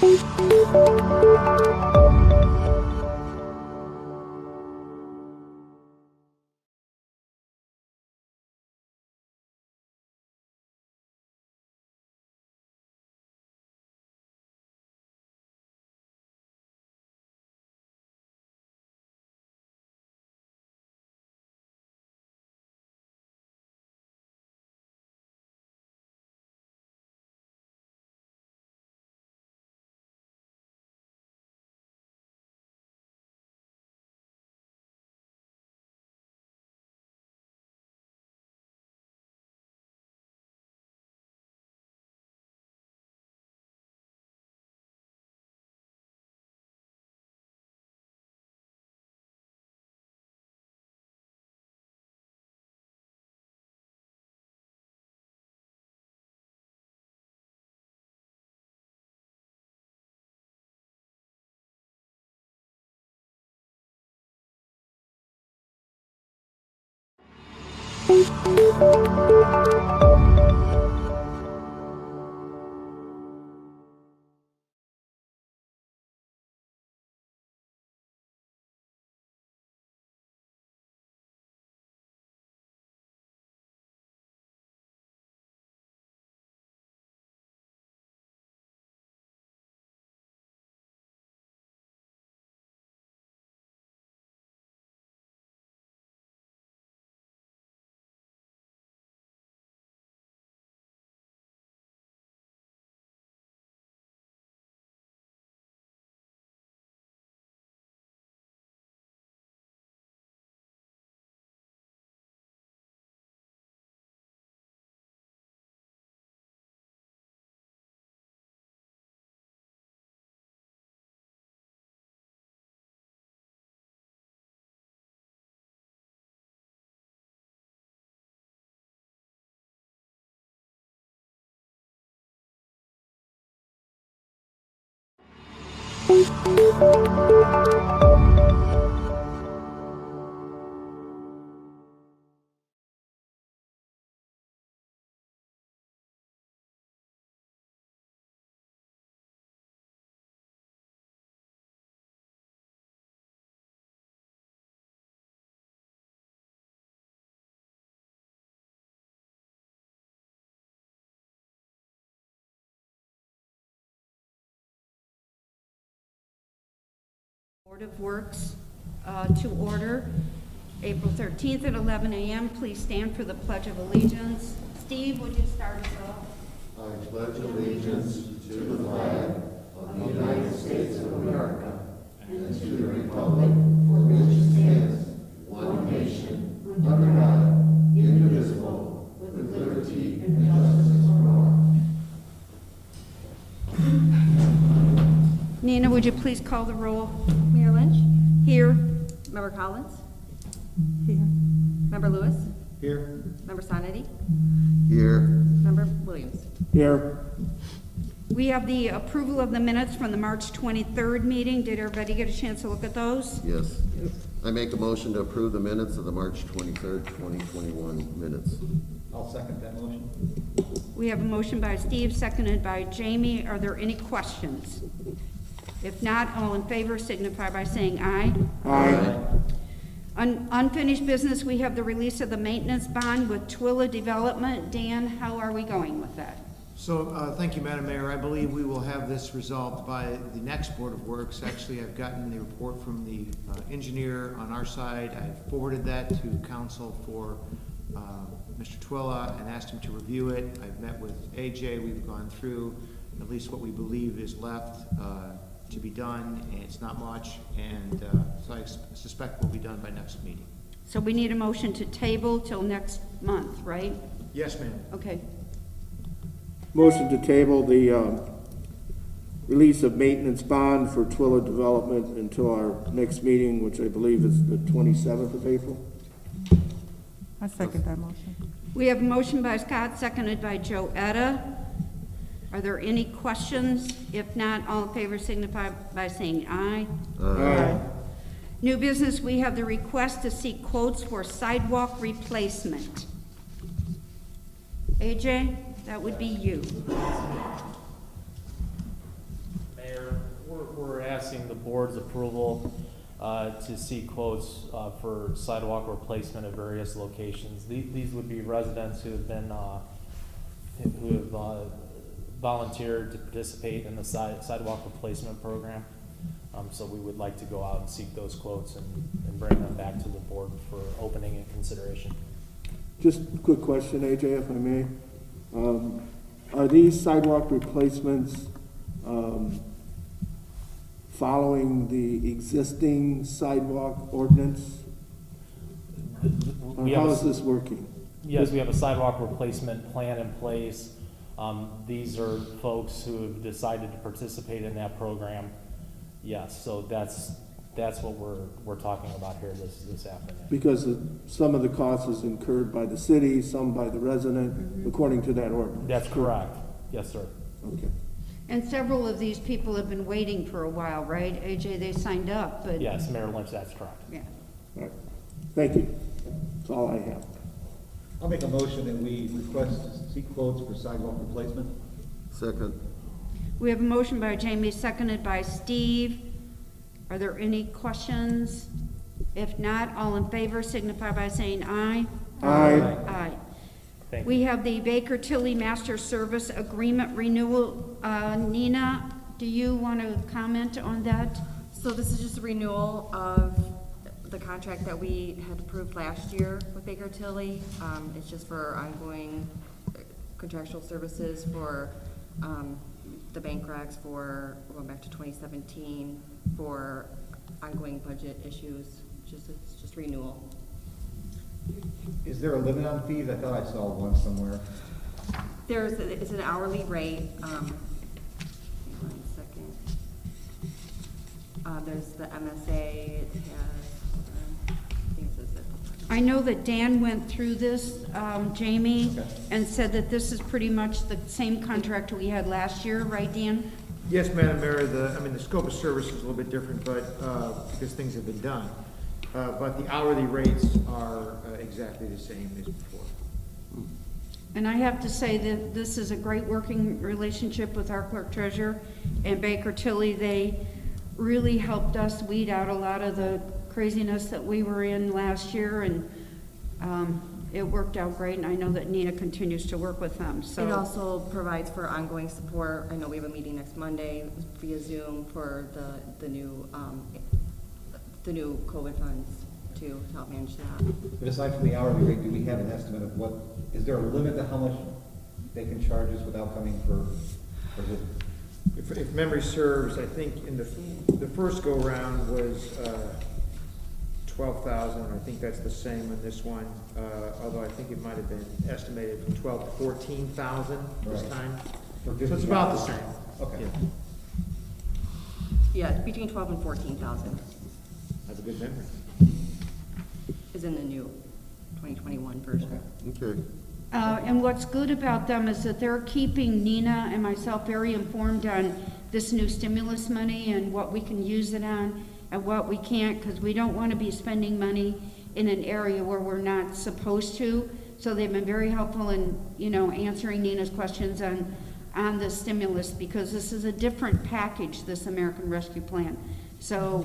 Board of Works to order April 13th at 11 a.m. Please stand for the Pledge of Allegiance. Steve, would you start us off? I pledge allegiance to the flag of the United States of America and to the republic for which it stands, one nation, under God, indivisible, with liberty and justice for all. Nina, would you please call the roll? Mayor Lynch? Here. Member Collins? Here. Member Lewis? Here. Member Sonnetti? Here. Member Williams? Here. We have the approval of the minutes from the March 23rd meeting. Did everybody get a chance to look at those? Yes. I make a motion to approve the minutes of the March 23rd, 2021 minutes. I'll second that motion. We have a motion by Steve, seconded by Jamie. Are there any questions? If not, all in favor signify by saying aye. Aye. Unfinished business, we have the release of the maintenance bond with Twilla Development. Dan, how are we going with that? So, thank you, Madam Mayor. I believe we will have this resolved by the next Board of Works. Actually, I've gotten the report from the engineer on our side. I've forwarded that to council for Mr. Twilla and asked him to review it. I've met with AJ. We've gone through at least what we believe is left to be done, and it's not much, and so I suspect will be done by next meeting. So we need a motion to table till next month, right? Yes, ma'am. Okay. Motion to table the release of maintenance bond for Twilla Development until our next meeting, which I believe is the 27th of April. I second that motion. We have a motion by Scott, seconded by Joe Etta. Are there any questions? If not, all in favor signify by saying aye. Aye. New business, we have the request to seek quotes for sidewalk replacement. AJ, that would be you. Mayor, asking the board's approval to seek quotes for sidewalk replacement at various locations. These would be residents who have been, who have volunteered to participate in the sidewalk replacement program. So we would like to go out and seek those quotes and bring them back to the board for opening and consideration. Just a quick question, AJ, if I may. Are these sidewalk replacements following the existing sidewalk ordinance? Or how is this working? Yes, we have a sidewalk replacement plan in place. These are folks who have decided to participate in that program. Yes, so that's what we're talking about here this afternoon. Because some of the cost is incurred by the city, some by the resident, according to that ordinance. That's correct. Yes, sir. Okay. And several of these people have been waiting for a while, right? AJ, they signed up, but. Yes, Mayor Lynch, that's correct. Yeah. All right. Thank you. That's all I have. I'll make a motion that we request to seek quotes for sidewalk replacement. Second. We have a motion by Jamie, seconded by Steve. Are there any questions? If not, all in favor signify by saying aye. Aye. Aye. Thank you. We have the Baker Tilly Master Service Agreement Renewal. Nina, do you want to comment on that? So this is just a renewal of the contract that we had approved last year with Baker Tilly. It's just for ongoing contractual services for the bank recs for going back to 2017 for ongoing budget issues. It's just renewal. Is there a limit on fees? I thought I saw one somewhere. It's an hourly rate. One second. There's the MSA. It has. I think it says it. I know that Dan went through this, Jamie, Okay. and said that this is pretty much the same contract we had last year, right, Dan? Yes, Madam Mayor, the scope of service is a little bit different, but, because things have been done. But the hourly rates are exactly the same as before. And I have to say that this is a great working relationship with our clerk treasurer and Baker Tilly. They really helped us weed out a lot of the craziness that we were in last year, and it worked out great, and I know that Nina continues to work with them, so. It also provides for ongoing support. I know we have a meeting next Monday via Zoom for the new COVID funds to help manage that. But aside from the hourly rate, do we have an estimate of what, is there a limit to how much they can charge us without coming for the? If memory serves, I think in the first go-round was 12,000. I think that's the same in this one, although I think it might have been estimated from 12 to 14,000 this Right. time. For So it's about the same. Okay. Yeah. Yeah, between 12 and 14,000 Have a good memory. is in the new 2021 version. Okay. And what's good about them is that they're keeping Nina and myself very informed on this new stimulus money and what we can use it on and what we can't, because we don't want to be spending money in an area where we're not supposed to. So they've been very helpful in, answering Nina's questions on the stimulus, because this is a different package, this American Rescue Plan. So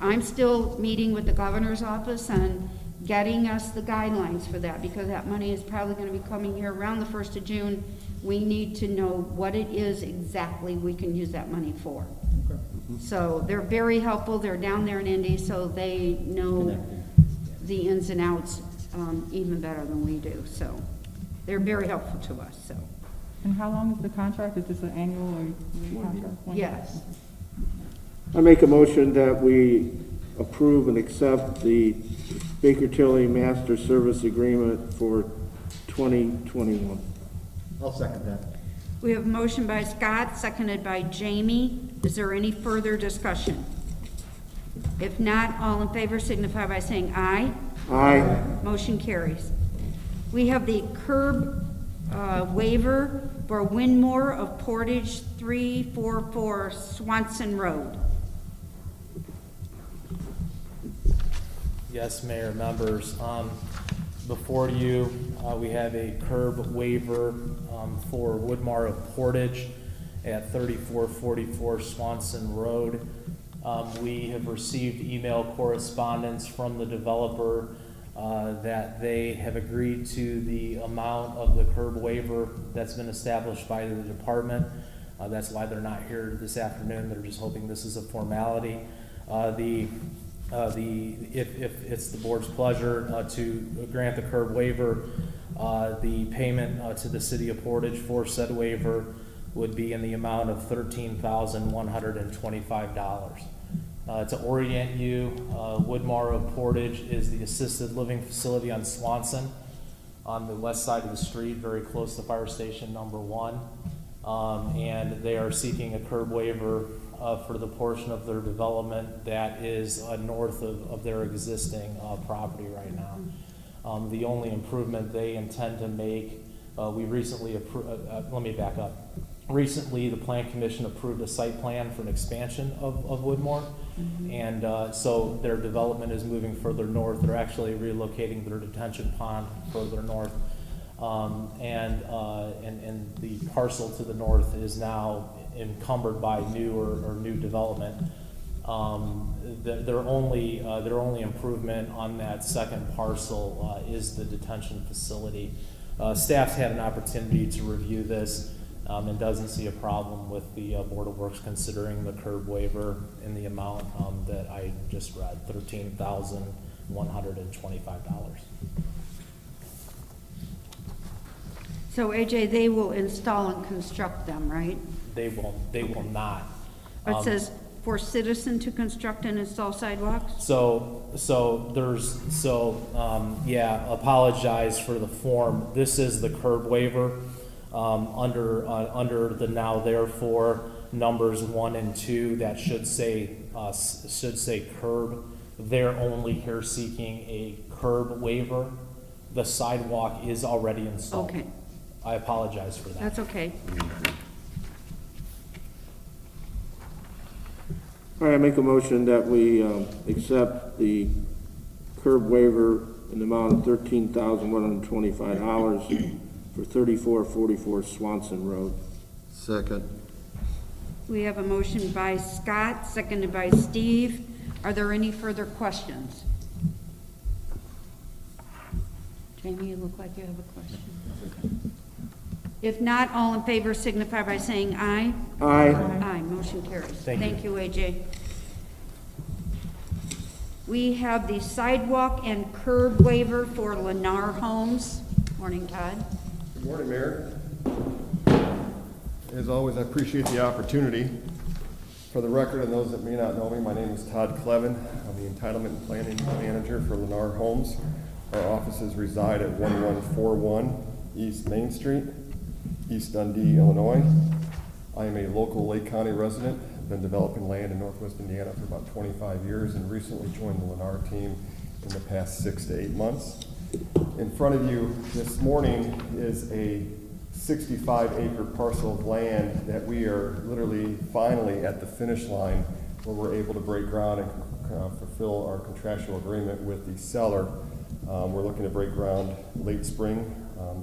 I'm still meeting with the governor's office on getting us the guidelines for that, because that money is probably going to be coming here around the 1st of June. We need to know what it is exactly we can use that money for. Okay. So they're very helpful. They're down there in Indy, so they know the ins and outs even better than we do. So they're very helpful to us, so. And how long is the contract? Is this an annual or yearly contract? 1 year? Yes. I make a motion that we approve and accept the Baker Tilly Master Service Agreement for 2021. I'll second that. We have a motion by Scott, seconded by Jamie. Is there any further discussion? If not, all in favor signify by saying aye. Aye. Motion carries. We have the curb waiver for Winmore of Portage 344 Swanson Road. Yes, Mayor, members. Before you, we have a curb waiver for Woodmar of Portage at 3444 Swanson Road. We have received email correspondence from the developer that they have agreed to the amount of the curb waiver that's been established by the department. That's why they're not here this afternoon. They're just hoping this is a formality. If it's the board's pleasure to grant the curb waiver, the payment to the city of Portage for said waiver would be in the amount of $13,125. To orient you, Woodmar of Portage is the assisted living facility on Swanson, on the west side of the street, very close to fire station number 1. And they are seeking a curb waiver for the portion of their development that is north of their existing property right now. The only improvement they intend to make, we recently let me back up. Recently, the Plan Commission approved a site plan for an expansion of Woodmore, and so their development is moving further north. They're actually relocating their detention pond further north, and the parcel to the north is now encumbered by new development. Their only improvement on that second parcel is the detention facility. Staff's had an opportunity to review this and doesn't see a problem with the Board of Works considering the curb waiver in the amount that I just read, $13,125. So AJ, they will install and construct them, right? They will not. It says for citizen to construct and install sidewalks? Apologize for the form. This is the curb waiver under the now therefore numbers 1 and 2 that should say curb. They're only here seeking a curb waiver. The sidewalk is already installed. Okay. I apologize for that. That's okay. All right, I make a motion that we accept the curb waiver in the amount of $13,125 for 3444 Swanson Road. Second. We have a motion by Scott, seconded by Steve. Are there any further questions? Jamie, you look like you have a question. Okay. If not, all in favor signify by saying aye. Aye. Aye, motion carries. Thank you. Thank you, AJ. We have the sidewalk and curb waiver for Lennar Homes. Morning, Todd. Good morning, Mayor. As always, I appreciate the opportunity. For the record, and those that may not know me, my name is Todd Clevin. I'm the Entitlement and Planning Manager for Lennar Homes. Our offices reside at 1141 East Main Street, East Dundee, Illinois. I am a local Lake County resident. I've been developing land in Northwest Indiana for about 25 years and recently joined the Lennar team in the past 6 to 8 months. In front of you this morning is a 65-acre parcel of land that we are literally finally at the finish line where we're able to break ground and fulfill our contractual agreement with the seller. We're looking to break ground late spring,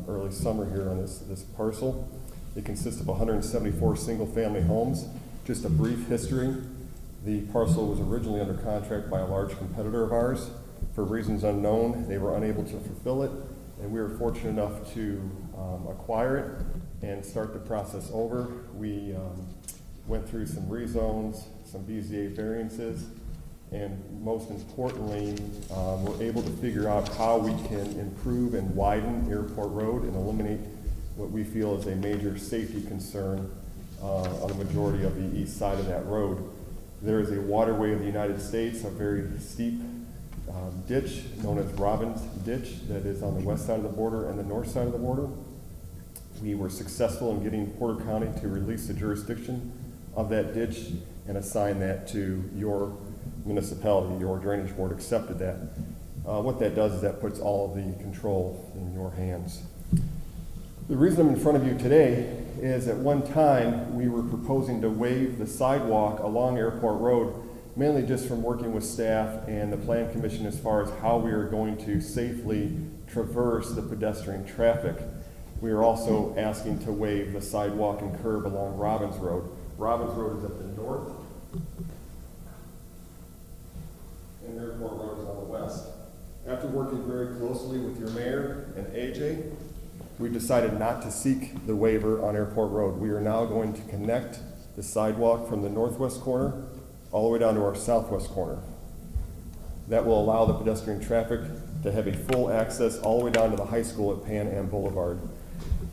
early summer here on this parcel. It consists of 174 single-family homes. Just a brief history. The parcel was originally under contract by a large competitor of ours. For reasons unknown, they were unable to fulfill it, and we were fortunate enough to acquire it and start the process over. We went through some rezones, some BZA variances, and most importantly, we're able to figure out how we can improve and widen Airport Road and eliminate what we feel is a major safety concern on the majority of the east side of that road. There is a waterway of the United States, a very steep ditch known as Robbins Ditch that is on the west side of the border and the north side of the border. We were successful in getting Porter County to release the jurisdiction of that ditch and assign that to your municipality. Your drainage board accepted that. What that does is that puts all of the control in your hands. The reason I'm in front of you today is at one time we were proposing to waive the sidewalk along Airport Road, mainly just from working with staff and the Plan Commission as far as how we are going to safely traverse the pedestrian traffic. We are also asking to waive the sidewalk and curb along Robbins Road. Robbins Road is at the north. After working very closely with your mayor and AJ, we decided not to seek the waiver on Airport Road. We are now going to connect the sidewalk from the northwest corner all the way down to our southwest corner. That will allow the pedestrian traffic to have a full access all the way down to the high school at Pan Am Boulevard.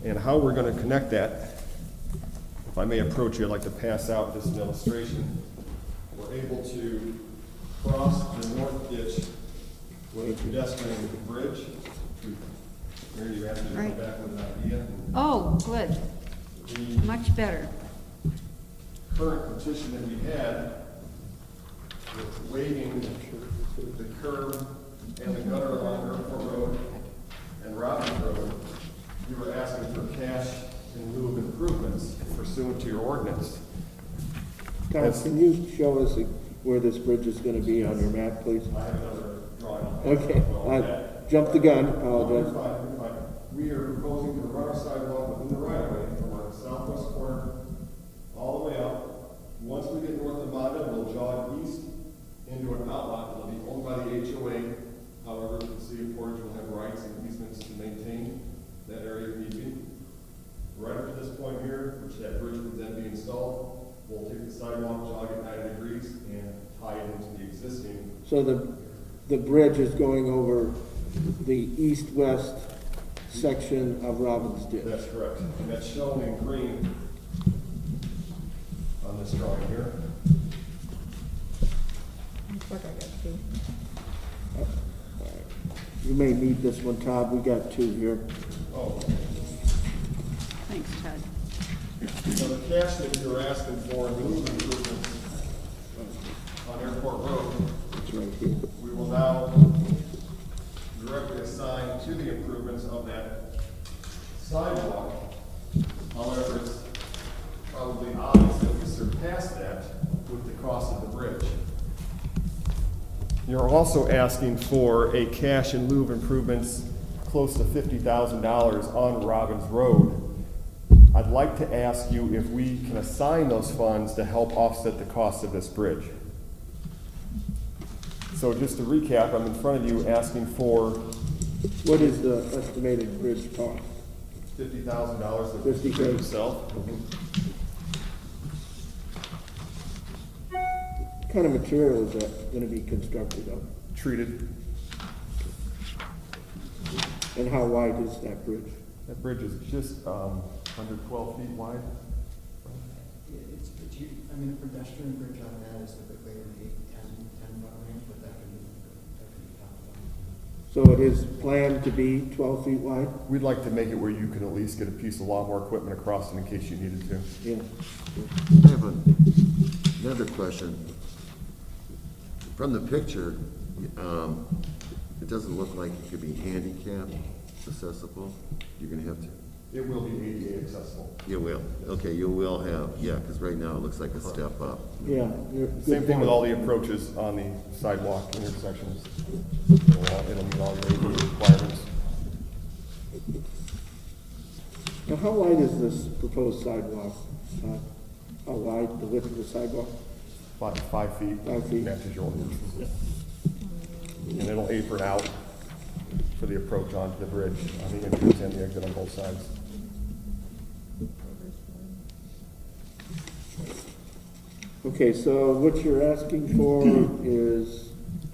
And how we're going to connect that, if I may approach you, I'd like to pass out just an illustration. We're able to cross the north ditch with a pedestrian bridge. Mary, you asked me to come Right. back with an idea. Oh, good, The much better. current petition that we had with waiving the curb and the gutter along Airport Road and Robbins Road, you were asking for cash in lieu of improvements pursuant to your ordinance. Tom, can you show us where this bridge is gonna be on your map, please? I have another drawing. Okay, I jumped the gun, apologize. You're fine, you're fine. We are proposing to run our sidewalk within the right of way from our southwest corner all the way up. Once we get north of Monda, we'll jog east into an outlot that'll be owned by the HOA. However, the city of Portage will have rights and easements to maintain that area if need be. Right up to this point here, which that bridge would then be installed, we'll take the sidewalk, jog it 90 degrees, and tie it into the existing. So the bridge is going over the east-west section of Robbins Ditch. That's correct. And that's shown in green on this drawing here. Looks like I got two. You may need this one, Todd, we got two here. Oh, Thanks, Ted. so the cash that you're asking for in lieu of improvements on Airport Road, It's right here. we will now directly assign to the improvements of that sidewalk. However, it's probably obvious that we surpass that with the cost of the bridge. You're also asking for a cash in lieu of improvements close to $50,000 on Robbins Road. I'd like to ask you if we can assign those funds to help offset the cost of this bridge. So just to recap, I'm in front of you asking for What is the estimated bridge cost? $50,000 of the 50K. bridge itself. What kind of material is that gonna be constructed of? Treated. And how wide is that bridge? That bridge is just under 12 feet wide. I mean, a pedestrian bridge on that is typically in the 10 foot range, but that can be talked about. So it is planned to be 12 feet wide? We'd like to make it where you can at least get a piece of lawnmower equipment across it in case you needed to. Yeah. I have another question. From the picture, it doesn't look like it could be handicap accessible. You're gonna have to, It will be ADA accessible. you will, okay, you will have, yeah, because right now it looks like a step up. Yeah. Same thing with all the approaches on the sidewalk intersections. It'll meet all your ADA requirements. Now, how wide is this proposed sidewalk? How wide, the width of the sidewalk? 5 feet. 5 feet. Matches your ordinance. And it'll apron out for the approach onto the bridge on the entrance and the exit on both sides. Okay, so what you're asking for is,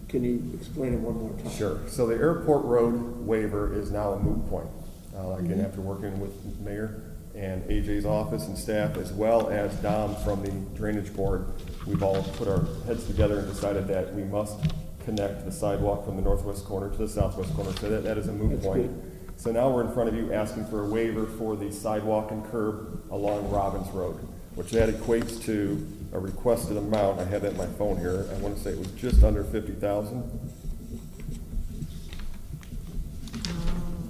can you explain it one more time? Sure. So the Airport Road waiver is now a moot point. Again, after working with Mayor and AJ's office and staff, as well as Dom from the Drainage Board, we've all put our heads together and decided that we must connect the sidewalk from the northwest corner to the southwest corner, so that is a moot That's point. good. So now we're in front of you asking for a waiver for the sidewalk and curb along Robbins Road, which that equates to a requested amount. I have that in my phone here. I want to say it was just under 50,000.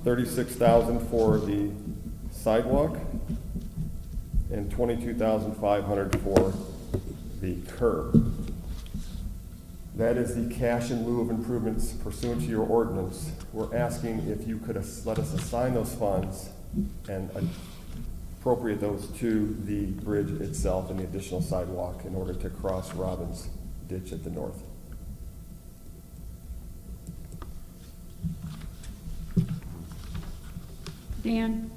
36,000 for the sidewalk and 22,500 for the curb. That is the cash in lieu of improvements pursuant to your ordinance. We're asking if you could let us assign those funds and appropriate those to the bridge itself and the additional sidewalk in order to cross Robbins Ditch at the north. Dan,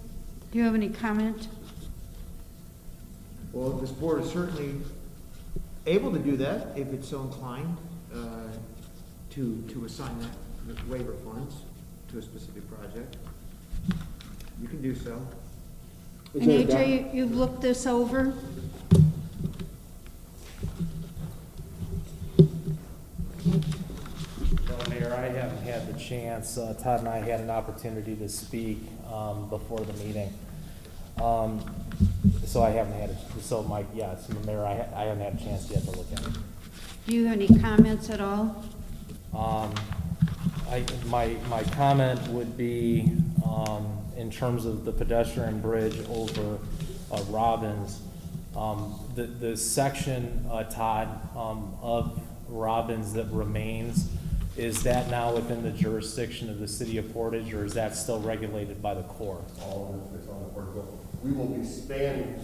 do you have any comment? Well, this board is certainly able to do that if it's so inclined, to assign that waiver funds to a specific project. You can do so. And AJ, you've looked this over? Well, Mayor, I haven't had the chance, Todd and I had an opportunity to speak before the meeting. So I haven't had, so Mike, yes, Mayor, I haven't had a chance yet to look at it. Do you have any comments at all? My comment would be, in terms of the pedestrian bridge over Robbins, the section, Todd, of Robbins that remains, is that now within the jurisdiction of the city of Portage, or is that still regulated by the Corps? All of it's on the board. We will be spanning,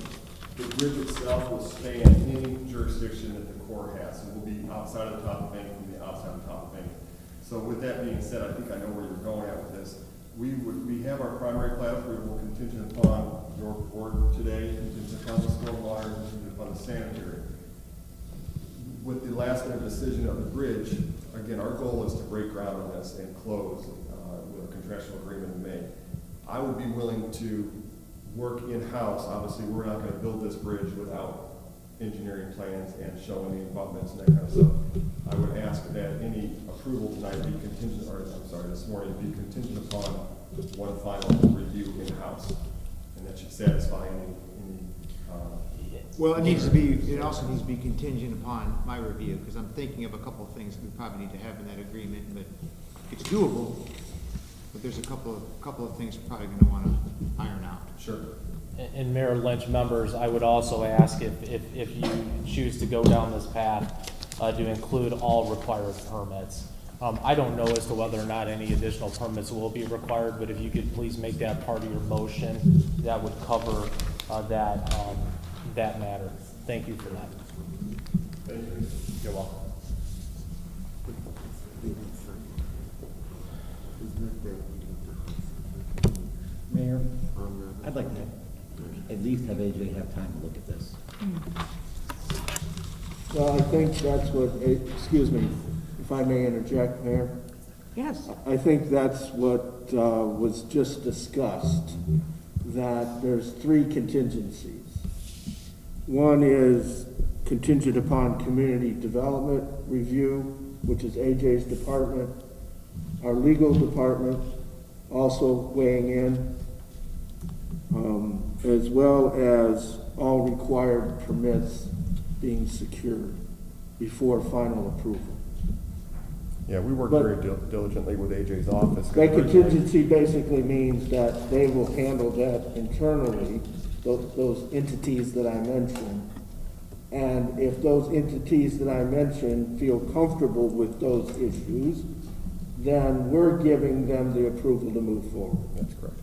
the bridge itself will span any jurisdiction that the Corps has. It will be outside of the top of bank from the outside of the top of bank. So with that being said, I think I know where you're going at with this. We have our primary plat approval contingent upon your board today, contingent upon the stormwater, contingent upon the sanitary. With the last minute decision of the bridge, again, our goal is to break ground on this and close with a contractual agreement in May. I would be willing to work in-house. Obviously, we're not going to build this bridge without engineering plans and showing the abutments and that kind of stuff. I would ask that any approval tonight be contingent, or I'm sorry, this morning, be contingent upon one final review in-house. And that should satisfy any Well, it also needs to be contingent upon my review, because I'm thinking of a couple of things that we probably need to have in that agreement, but it's doable. But there's a couple of things we're probably going to want to iron out. Sure. And Mayor Lynch, members, I would also ask if you choose to go down this path, to include all required permits. I don't know as to whether or not any additional permits will be required, but if you could please make that part of your motion, that would cover that matter. Thank you for that. Thank you. You're welcome. Mayor, I'd like to at least have AJ have time to look at this. Well, I think that's what, excuse me, if I may interject, Mayor? Yes. I think that's what was just discussed, that there's three contingencies. One is contingent upon community development review, which is AJ's department, our legal department also weighing in, as well as all required permits being secured before final approval. Yeah, we work very diligently with AJ's office. That contingency basically means that they will handle that internally, those entities that I mentioned. And if those entities that I mentioned feel comfortable with those issues, then we're giving them the approval to move forward. That's correct.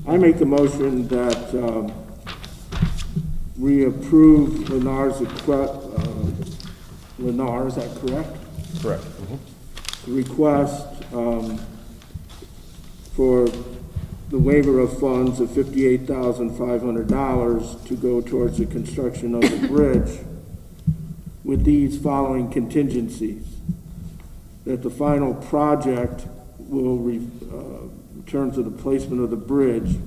I make the motion that we approve Lennar's Lennar, is that correct? Correct. Request for the waiver of funds of $58,500 to go towards the construction of the bridge with these following contingencies. That the final project will, in terms of the placement of the bridge,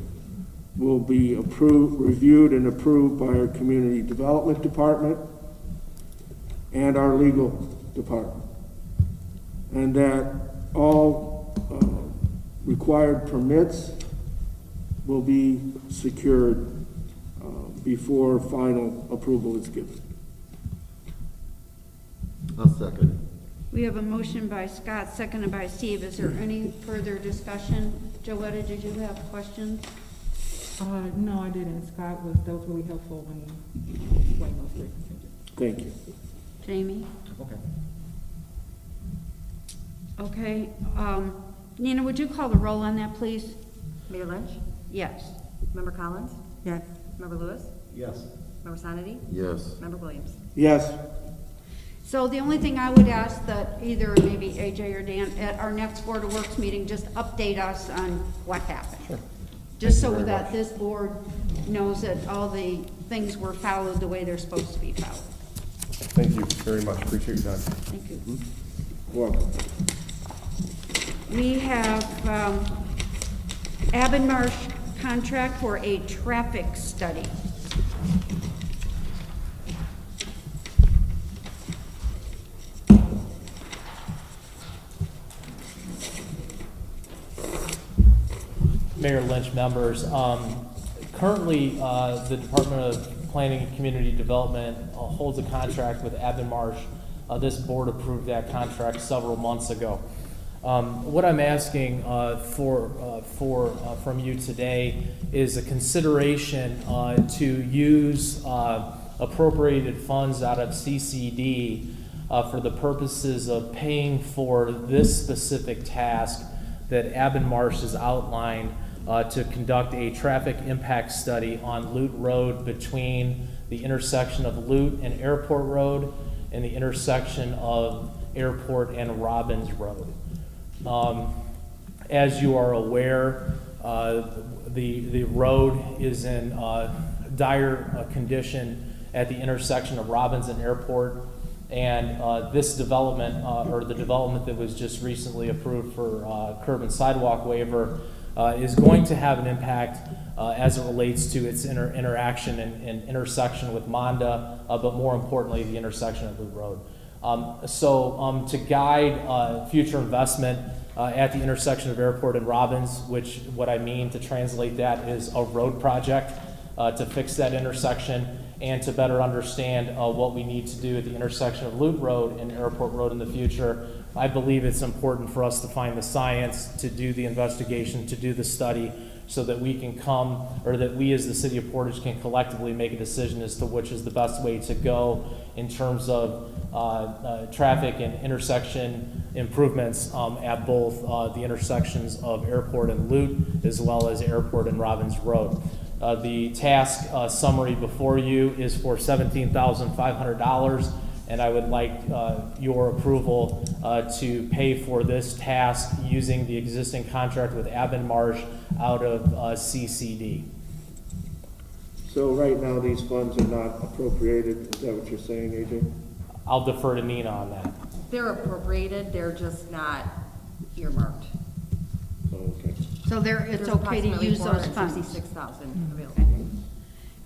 will be reviewed and approved by our community development department and our legal department. And that all required permits will be secured before final approval is given. I'll second. We have a motion by Scott, seconded by Steve. Is there any further discussion? Joetta, did you have questions? No, I didn't. Scott that was really helpful when he explained those three contingencies. Thank you. Jamie? Okay. Okay. Nina, would you call the roll on that, please? Mayor Lynch? Yes. Member Collins? Yes. Member Lewis? Yes. Member Sonity? Yes. Member Williams? Yes. So the only thing I would ask that either maybe AJ or Dan, at our next Board of Works meeting, just update us on what happened. Sure. Just Thank you so very that much. this board knows that all the things were followed the way they're supposed to be followed. Thank you very much. Appreciate your time. Thank you. Welcome. We have Abbenmarsh contract for a traffic study. Mayor Lynch, members. Currently, the Department of Planning and Community Development holds a contract with Abbenmarsh. This board approved that contract several months ago. What I'm asking from you today is a consideration to use appropriated funds out of CCD for the purposes of paying for this specific task that Abbenmarsh has outlined to conduct a traffic impact study on Lute Road between the intersection of Lute and Airport Road and the intersection of Airport and Robbins Road. As you are aware, the road is in dire condition at the intersection of Robbins and Airport, and this development, or the development that was just recently approved for curb and sidewalk waiver, is going to have an impact as it relates to its interaction and intersection with Monda, but more importantly, the intersection at Loop Road. To guide future investment at the intersection of Airport and Robbins, which what I mean to translate that is a road project to fix that intersection, and to better understand what we need to do at the intersection of Loop Road and Airport Road in the future, I believe it's important for us to find the science, to do the investigation, to do the study, so that we can come, or that we as the City of Portage can collectively make a decision as to which is the best way to go in terms of traffic and intersection improvements at both the intersections of Airport and Lute, as well as Airport and Robbins Road. The task summary before you is for $17,500, and I would like your approval to pay for this task using the existing contract with Abbenmarsh out of CCD. So right now, these funds are not appropriated, is that what you're saying, AJ? I'll defer to Nina on that. They're appropriated, they're just not earmarked. Okay. So it's okay to use those funds. $466,000 available.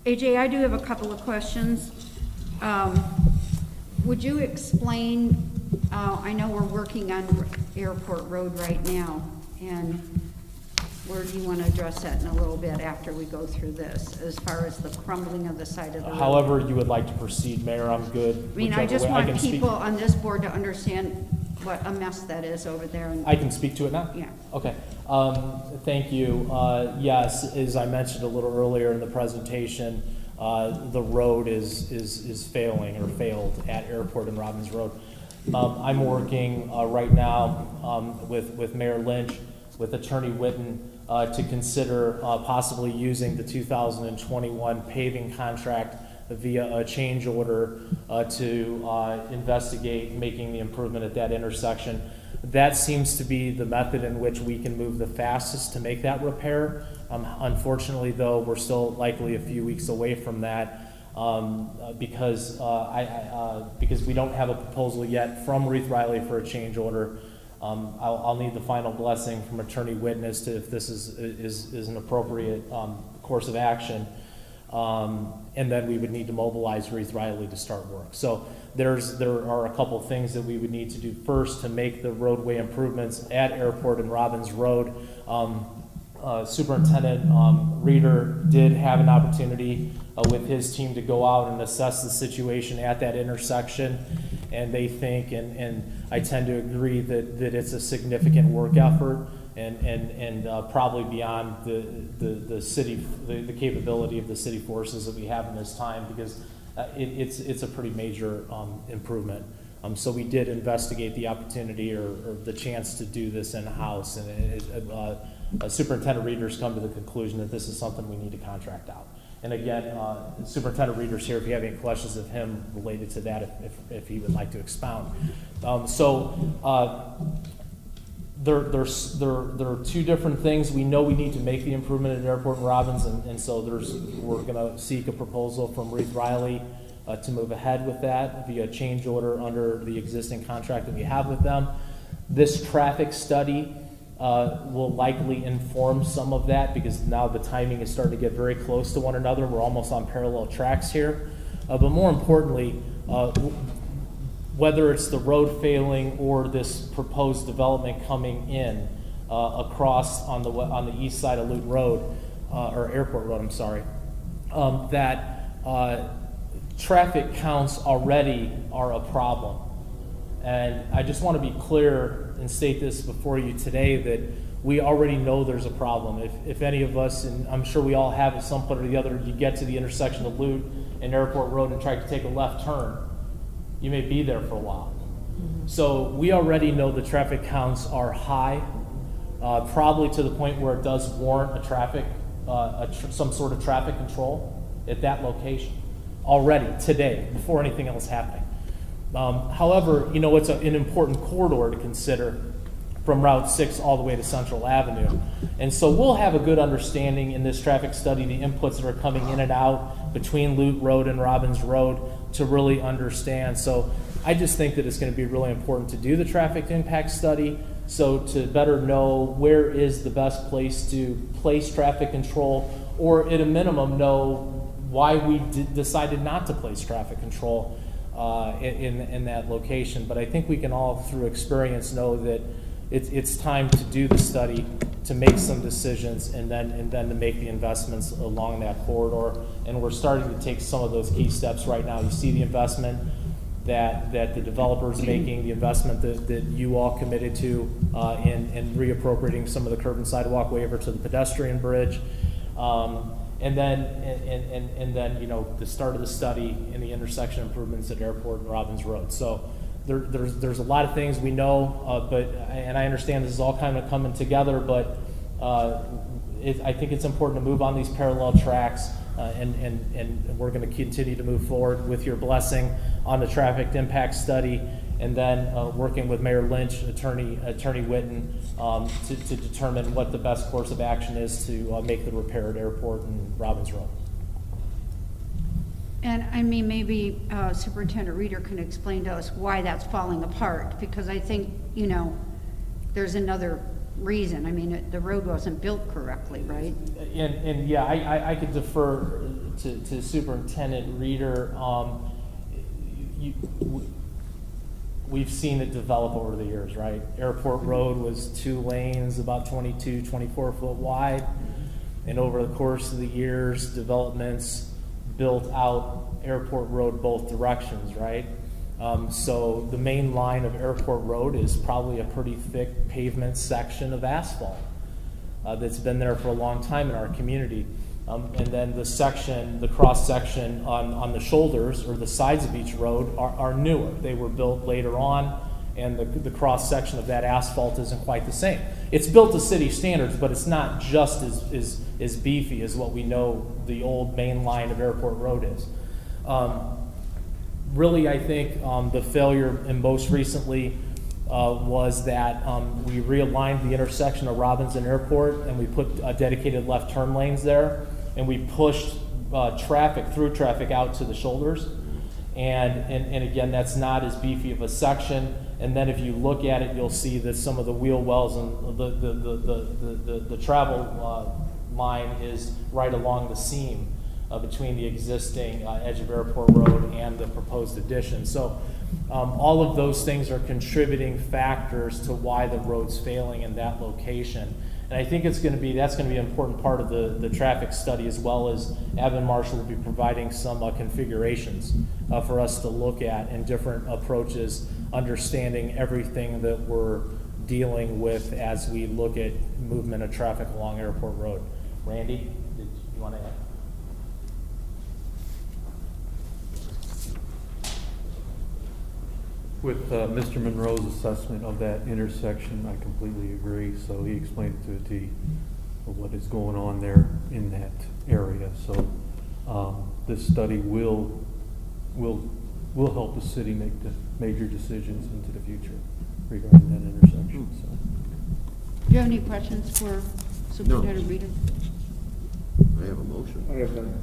AJ, I do have a couple of questions. Would you explain, I know we're working on Airport Road right now, and where do you want to address that in a little bit after we go through this, as far as the crumbling of the side of the road? However you would like to proceed, Mayor, I'm good. I mean, I Whichever just way. want can speak- people on this board to understand what a mess that is over there. And I can speak to it now? yeah. Okay. Thank you. Yes, as I mentioned a little earlier in the presentation, the road is failing or failed at Airport and Robbins Road. I'm working right now with Mayor Lynch, with Attorney Whitten, to consider possibly using the 2021 paving contract via a change order to investigate making the improvement at that intersection. That seems to be the method in which we can move the fastest to make that repair. Unfortunately, though, we're still likely a few weeks away from that because we don't have a proposal yet from Reith Riley for a change order. I'll need the final blessing from Attorney Whitten as to if this is an appropriate course of action. And then we would need to mobilize Reith Riley to start work. So there are a couple things that we would need to do first to make the roadway improvements at Airport and Robbins Road. Superintendent Reeder did have an opportunity with his team to go out and assess the situation at that intersection, and they think, and I tend to agree, that it's a significant work effort and probably beyond the city, the capability of the city forces that we have in this time, because it's a pretty major improvement. So we did investigate the opportunity or the chance to do this in-house, and Superintendent Reeder's come to the conclusion that this is something we need to contract out. And again, Superintendent Reeder's here if you have any questions of him related to that, if he would like to expound. There are two different things. We know we need to make the improvement at Airport and Robbins, and so we're going to seek a proposal from Reeve Riley to move ahead with that via change order under the existing contract that we have with them. This traffic study will likely inform some of that because now the timing is starting to get very close to one another. We're almost on parallel tracks here. But more importantly, whether it's the road failing or this proposed development coming in across on the east side of Loop Road, or Airport Road, I'm sorry, that traffic counts already are a problem. And I just want to be clear and state this before you today that we already know there's a problem. If any of us, and I'm sure we all have at some point or the other, you get to the intersection of Loop and Airport Road and try to take a left turn, you may be there for a while. So we already know the traffic counts are high, probably to the point where it does warrant some sort of traffic control at that location already today, before anything else happening. However, you know, it's an important corridor to consider from Route 6 all the way to Central Avenue. And so we'll have a good understanding in this traffic study, the inputs that are coming in and out between Loop Road and Robbins Road to really understand. So I just think that it's going to be really important to do the traffic impact study so to better know where is the best place to place traffic control, or at a minimum know why we decided not to place traffic control in that location. But I think we can all, through experience, know that it's time to do the study, to make some decisions, and then to make the investments along that corridor. And we're starting to take some of those key steps right now. You see the investment that the developer's making, the investment that you all committed to in reappropriating some of the curb and sidewalk waiver to the pedestrian bridge. And then you know, the start of the study in the intersection improvements at Airport and Robbins Road. So there's a lot of things we know, and I understand this is all kind of coming together, but I think it's important to move on these parallel tracks, and we're going to continue to move forward with your blessing on the traffic impact study, and then working with Mayor Lynch, Attorney Witten, to determine what the best course of action is to make the repair at Airport and Robbins Road. And I mean, maybe Superintendent Reeder can explain to us why that's falling apart, because I think, you know, there's another reason. I mean, the road wasn't built correctly, right? And yeah, I could defer to Superintendent Reeder. We've seen it develop over the years, right? Airport Road was 2 lanes, about 22, 24 foot wide. And over the course of the years, developments built out Airport Road both directions, right? So the main line of Airport Road is probably a pretty thick pavement section of asphalt that's been there for a long time in our community. And then the cross section on the shoulders or the sides of each road are newer. They were built later on, and the cross section of that asphalt isn't quite the same. It's built to city standards, but it's not just as beefy as what we know the old main line of Airport Road is. Really, I think the failure, and most recently, was that we realigned the intersection of Robbins and Airport, and we put dedicated left turn lanes there, and we pushed through traffic out to the shoulders. And again, that's not as beefy of a section. And then if you look at it, you'll see that some of the wheel wells and the travel line is right along the seam between the existing edge of Airport Road and the proposed addition. So all of those things are contributing factors to why the road's failing in that location. And I think that's going to be an important part of the traffic study, as well as Evan Marshall will be providing some configurations for us to look at and different approaches, understanding everything that we're dealing with as we look at movement of traffic along Airport Road. Randy, did you want to add? With Mr. Monroe's assessment of that intersection, I completely agree. So he explained it to a T of what is going on there in that area. So this study will help the city make the major decisions into the future regarding that intersection, so. Do you have any questions for Superintendent Reader? I have a motion. I have none.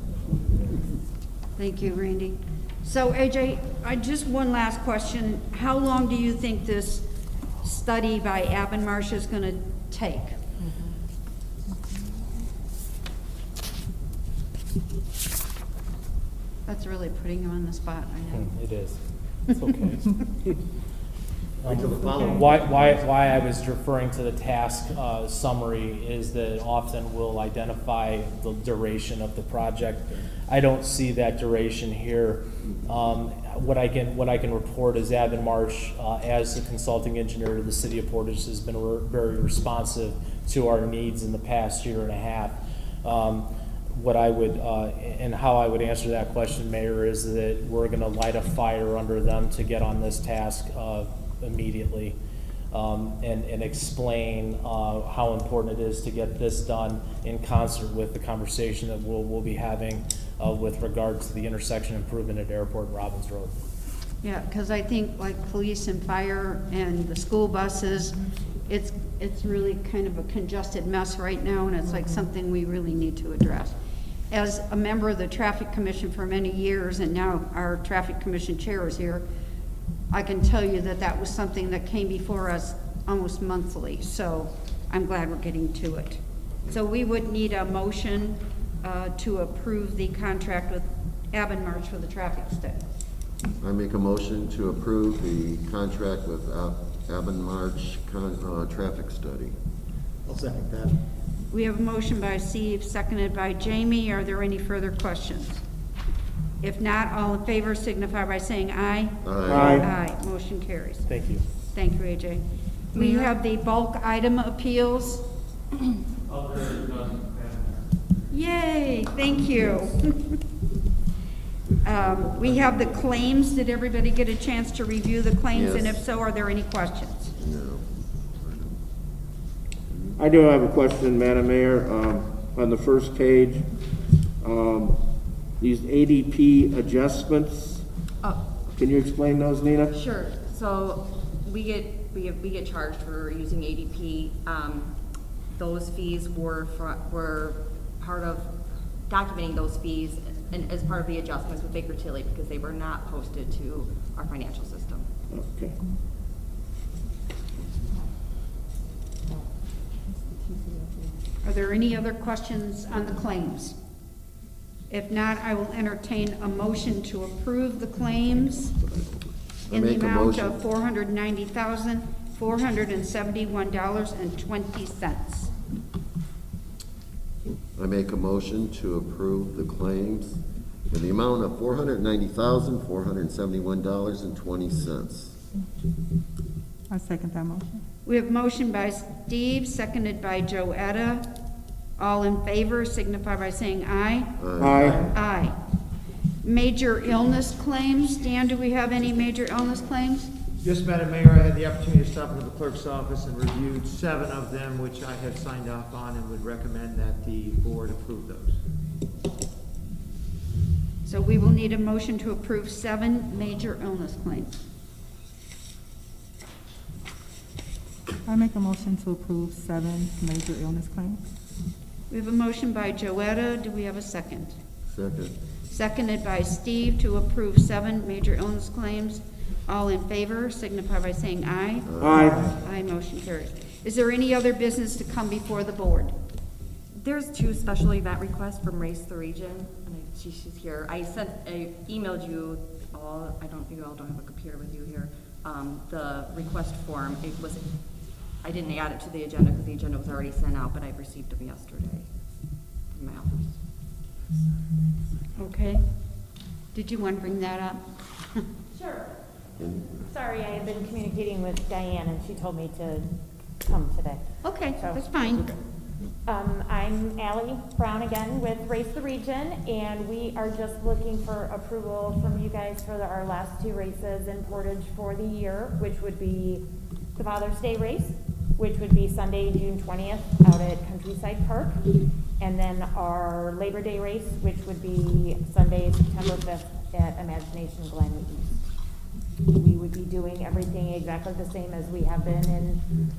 Thank you, Randy. So AJ, just one last question. How long do you think this study by Abbenmarsh is going to take? That's really putting you on the spot, I know. It is. It's okay. Wait till the following. Why I was referring to the task summary is that often we'll identify the duration of the project. I don't see that duration here. What I can report is Abbenmarsh, as the consulting engineer to the city of Portage, has been very responsive to our needs in the past year and a half. What I would, and how I would answer that question, Mayor, is that we're gonna light a fire under them to get on this task immediately, and explain how important it is to get this done in concert with the conversation that we'll be having with regards to the intersection improvement at Airport and Robbins Road. Yeah, because I think like police and fire and the school buses, it's really kind of a congested mess right now, and it's like something we really need to address. As a member of the Traffic Commission for many years, and now our Traffic Commission chair is here, I can tell you that that was something that came before us almost monthly, so I'm glad we're getting to it. So we would need a motion to approve the contract with Abbenmarsh for the traffic study. I make a motion to approve the contract with Abbenmarsh traffic study. I'll second that. We have a motion by Steve, seconded by Jamie. Are there any further questions? If not, all in favor signify by saying aye. Aye. Aye. Motion carries. Thank you. Thank you, AJ. We have the bulk item appeals. Yay, thank you. We have the claims. Did everybody get a chance to review the claims? And Yes. if so, are there any questions? No. I do have a question, Madam Mayor. On the first page, these ADP adjustments, Oh, can you explain those, Nina? sure. So we get charged for using ADP. Those fees were part of documenting those fees and as part of the adjustments with Baker Tilly because they were not posted to our financial system. Okay. Are there any other questions on the claims? If not, I will entertain a motion to approve the claims in the make a amount motion. of $490,471.20. I make a motion to approve the claims in the amount of $490,471.20. I second that motion. We have motion by Steve, seconded by Joetta. All in favor signify by saying aye. Aye. Aye. Major illness claims. Dan, do we have any major illness claims? Yes, Madam Mayor, I had the opportunity to stop into the clerk's office and reviewed 7 of them, which I have signed off on and would recommend that the board approve those. So we will need a motion to approve 7 major illness claims. I make a motion to approve 7 major illness claims. We have a motion by Joetta. Do we have a second? Second. Seconded by Steve to approve 7 major illness claims. All in favor signify by saying aye. Aye. Aye, motion carries. Is there any other business to come before the board? There's 2 special event requests from Race the Region, and she's here. I emailed you all, you all don't have a computer with you here, the request form. I didn't add it to the agenda because the agenda was already sent out, but I received them yesterday from my office. Okay. Did you want to bring that up? Sure. Sorry, I have been communicating with Diane and she told me to come today. Okay, So- that's fine. I'm Allie Brown again with Race the Region, and we are just looking for approval from you guys for our last 2 races in Portage for the year, which would be the Father's Day race which would be Sunday, June 20th, out at Countryside Park. And then our Labor Day race, which would be Sunday, September 5th at Imagination Glen East. We would be doing everything exactly the same as we have been in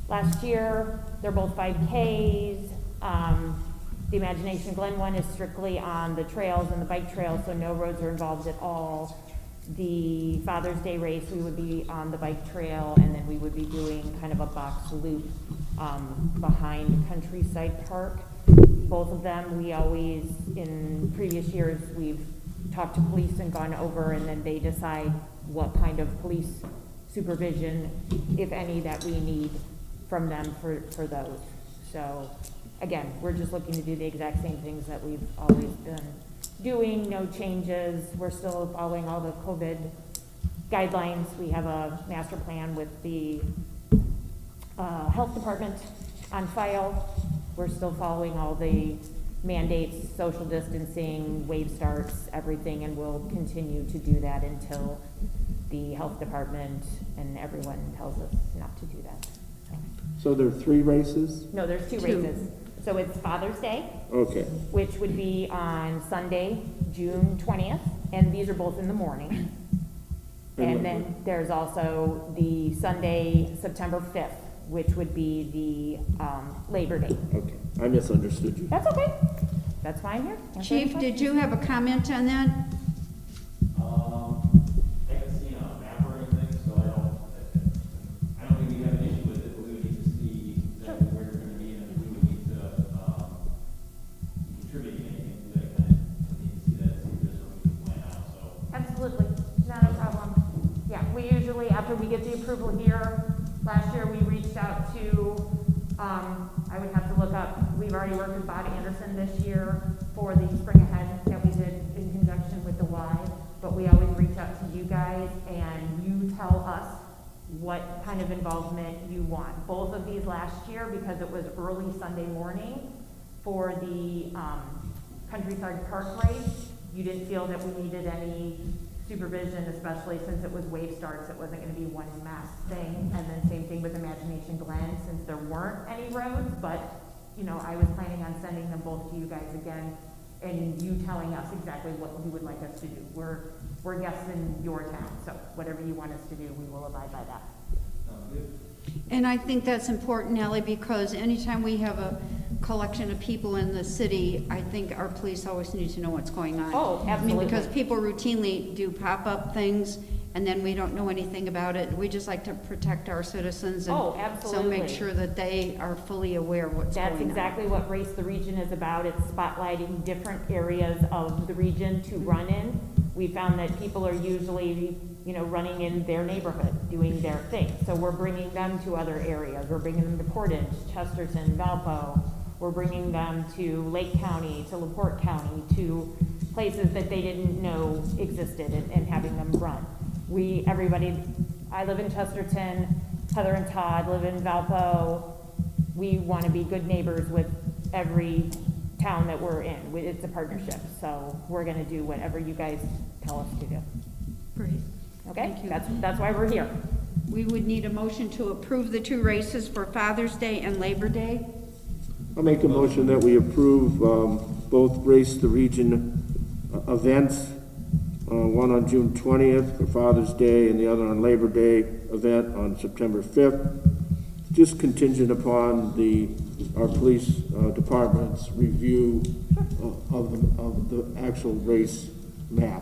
last year. They're both 5Ks. The Imagination Glen one is strictly on the trails and the bike trails, so no roads are involved at all. The Father's Day race, we would be on the bike trail, and then we would be doing kind of a box loop behind Countryside Park. Both of them, we always, in previous years, we've talked to police and gone over, and then they decide what kind of police supervision, if any, that we need from them for those. So, again, we're just looking to do the exact same things that we've always been doing, no changes. We're still following all the COVID guidelines. We have a master plan with the health department on file. We're still following all the mandates, social distancing, wave starts, everything, and we'll continue to do that until the health department and everyone tells us not to do that. So there are 3 races? No, there's 2 races. So it's Father's Day, Okay. which would be on Sunday, June 20th, and these are both in the morning. And then there's also the Sunday, September 5th, which would be the Labor Day. Okay, I misunderstood you. That's okay. That's why I'm here. Answer any Chief, did you have a comment on that? I haven't seen a map or anything, so I don't think we have an issue with it, but we would need to see exactly where you're gonna be, and if we would need to, contribute anything to that, kind of, we need to see that, see if there's something we can plan out, so. Absolutely, not a problem. Yeah, we usually, after we get the approval here, last year we reached out to, I would have to look up, we've already worked with Bob Anderson this year for the Spring Ahead that we did in conjunction with the Y, but we always reach out to you guys and you tell us what kind of involvement you want. Both of these last year, because it was early Sunday morning for the Countryside Park race, you didn't feel that we needed any supervision, especially since it was wave starts, it wasn't gonna be one mass thing. And then same thing with Imagination Glen, since there weren't any roads, but, you know, I was planning on sending them both to you guys again, and you telling us exactly what you would like us to do. We're guests in your town, so whatever you want us to do, we will abide by that. And I think that's important, Ally, because anytime we have a collection of people in the city, I think our police always need to know what's going on. Oh, absolutely. I mean, because people routinely do pop-up things, and then we don't know anything about it. We just like to protect our citizens. And Oh, absolutely. So make sure that they are fully aware of what's going on. That's exactly what Race the Region is about. It's spotlighting different areas of the region to run in. We found that people are usually, you know, running in their neighborhood, doing their thing. So we're bringing them to other areas. We're bringing them to Portage, Chesterton, Valpo. We're bringing them to Lake County, to LaPorte County, to places that they didn't know existed, and having them run. I live in Chesterton, Heather and Todd live in Valpo. We want to be good neighbors with every town that we're in. It's a partnership, so we're going to do whatever you guys tell us to do. Great. Okay? Thank you. That's why we're here. We would need a motion to approve the 2 races for Father's Day and Labor Day. I'll make a motion that we approve both Race the Region events, one on June 20th for Father's Day and the other on Labor Day event on September 5th, just contingent upon our police department's review of the actual race map.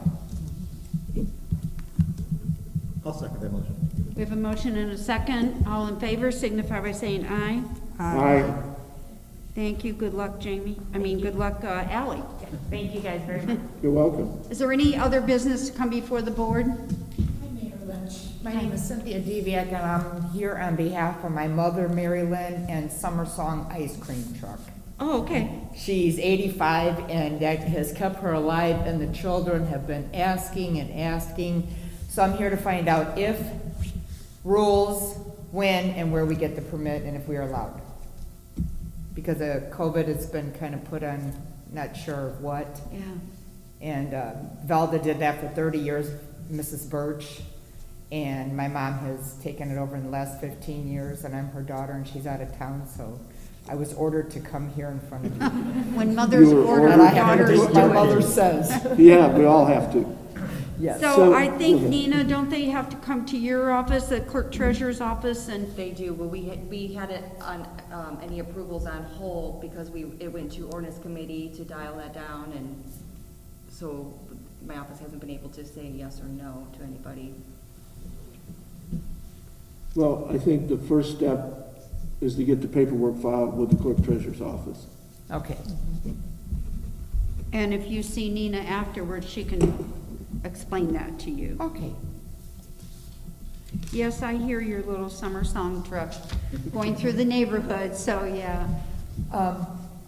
I'll second that motion. We have a motion and a second. All in favor signify by saying aye. Aye. Thank you. Good luck, Jamie. Good luck, Ally. Thank you guys very much. You're welcome. Is there any other business to come before the board? Hi, Mayor Lynch. My name is Cynthia Deviak, and I'm here on behalf of my mother, Mary Lynn, and Summer Song Ice Cream Truck. Oh, okay. She's 85, and that has kept her alive, and the children have been asking and asking. So I'm here to find out if, rules, when, and where we get the permit, and if we are allowed. Because of COVID, it's been kind of put on not sure what. Yeah. And Velda did that for 30 years, Mrs. Birch. And my mom has taken it over in the last 15 years, and I'm her daughter, and she's out of town, so I was ordered to come here in front of you. When mothers You were order, And I have to daughters do what my do mother it. says. Yeah, we all have to. Yes. So I think, Nina, don't they have to come to your office, the clerk treasurer's office, and They do, but we had it on, any approvals on hold because it went to ordinance committee to dial that down, and so my office hasn't been able to say yes or no to anybody. Well, I think the first step is to get the paperwork filed with the clerk treasurer's office. Okay. and if you see Nina afterwards, she can explain that to you. Okay. Yes, I hear your little summer song truck going through the neighborhood, so yeah.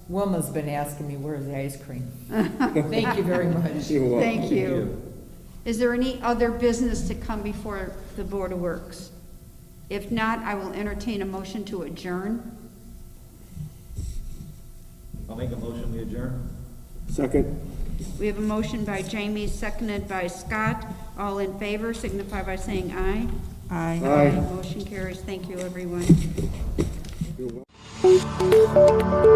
Wilma's been asking me, where's the ice cream? Thank you very much. You're welcome. Thank you. Is there any other business to come before the Board of Works? If not, I will entertain a motion to adjourn. I'll make a motion, we adjourn. Second? We have a motion by Jamie, seconded by Scott. All in favor, signify by saying aye. Aye. Aye. Motion carries. Thank you, everyone. You're welcome.